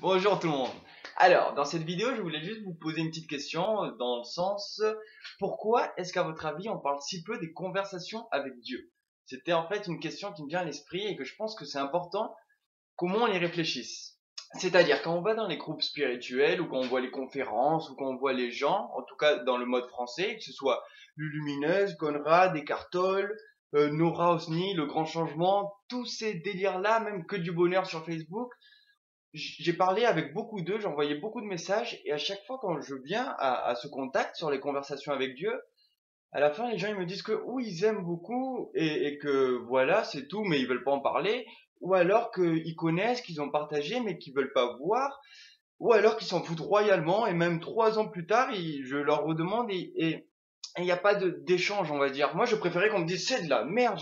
Bonjour tout le monde. Alors, dans cette vidéo, je voulais juste vous poser une petite question dans le sens pourquoi est-ce qu'à votre avis, on parle si peu des conversations avec Dieu? C'était en fait une question qui me vient à l'esprit et que je pense que c'est important comment on y réfléchisse. C'est-à-dire quand on va dans les groupes spirituels ou quand on voit les conférences ou quand on voit les gens, en tout cas dans le mode français, que ce soit Lulumineuse, Conrad, Eckhart Tolle, Nora Osni, Le Grand Changement, tous ces délires-là, même que du bonheur sur Facebook, j'ai parlé avec beaucoup d'eux, j'ai envoyé beaucoup de messages, et à chaque fois quand je viens à ce contact sur les conversations avec Dieu, à la fin les gens ils me disent que oui ils aiment beaucoup et que voilà c'est tout, mais ils veulent pas en parler, ou alors qu'ils connaissent, qu'ils ont partagé mais qu'ils veulent pas voir, ou alors qu'ils s'en foutent royalement et même 3 ans plus tard je leur redemande et il n'y a pas d'échange, on va dire. Moi, je préférais qu'on me dise c'est de la merde,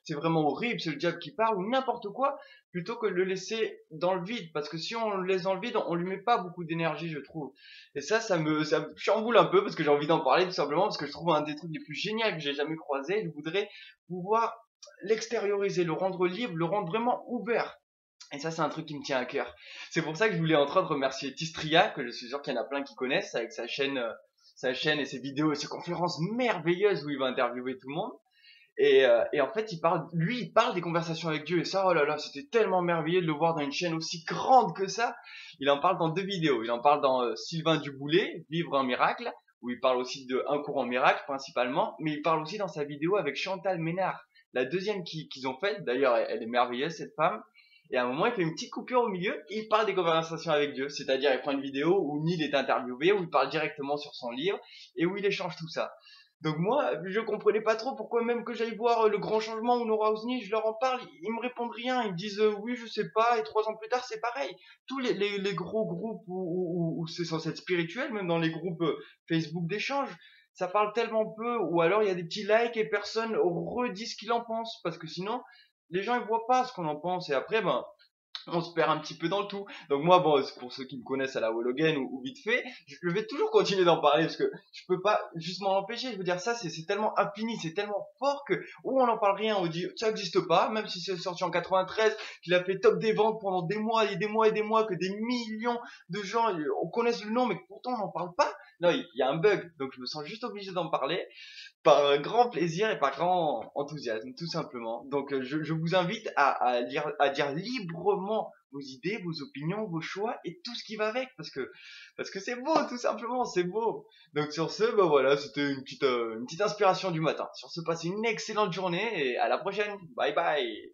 c'est vraiment horrible, c'est le diable qui parle ou n'importe quoi, plutôt que de le laisser dans le vide. Parce que si on le laisse dans le vide, on lui met pas beaucoup d'énergie, je trouve. Et ça me chamboule un peu parce que j'ai envie d'en parler tout simplement parce que je trouve un des trucs les plus géniaux que j'ai jamais croisé. Je voudrais pouvoir l'extérioriser, le rendre libre, le rendre vraiment ouvert. Et ça, c'est un truc qui me tient à cœur. C'est pour ça que je voulais entre autres remercier Tistria, que je suis sûr qu'il y en a plein qui connaissent, avec sa chaîne et ses vidéos et ses conférences merveilleuses où il va interviewer tout le monde. Et en fait, il parle des conversations avec Dieu. Et ça, oh là là, c'était tellement merveilleux de le voir dans une chaîne aussi grande que ça. Il en parle dans 2 vidéos. Il en parle dans Sylvain Duboulet, Vivre un miracle, où il parle aussi de Un courant miracle principalement, mais il parle aussi dans sa vidéo avec Chantal Ménard, la deuxième qu'ils ont faite. D'ailleurs, elle est merveilleuse cette femme. Et à un moment, il fait une petite coupure au milieu et il parle des conversations avec Dieu. C'est-à-dire, il prend une vidéo où Neil est interviewé, où il parle directement sur son livre et où il échange tout ça. Donc moi, je comprenais pas trop pourquoi même que j'aille voir Le Grand Changement ou Nora Osni, je leur en parle, ils me répondent rien, ils me disent oui, je sais pas, et 3 ans plus tard, c'est pareil. Tous les gros groupes où c'est censé être spirituel, même dans les groupes Facebook d'échange, ça parle tellement peu, ou alors il y a des petits likes et personne redit ce qu'il en pense, parce que sinon, les gens ils voient pas ce qu'on en pense, et après, ben, on se perd un petit peu dans le tout. Donc moi, bon, pour ceux qui me connaissent à la Wologen ou vite fait, je vais toujours continuer d'en parler parce que je peux pas juste m'en empêcher. Je veux dire, ça, c'est tellement infini, c'est tellement fort que ou on n'en parle rien, on dit ça n'existe pas, même si c'est sorti en 93, qu'il a fait top des ventes pendant des mois et des mois et des mois, que des millions de gens on connaisse le nom, mais que pourtant on n'en parle pas. Non, il y a un bug, donc je me sens juste obligé d'en parler par grand plaisir et par grand enthousiasme, tout simplement. Donc, je vous invite à dire librement vos idées, vos opinions, vos choix et tout ce qui va avec, parce que c'est beau, tout simplement, c'est beau. Donc sur ce, ben voilà, c'était une petite inspiration du matin. Sur ce, passez une excellente journée et à la prochaine. Bye bye.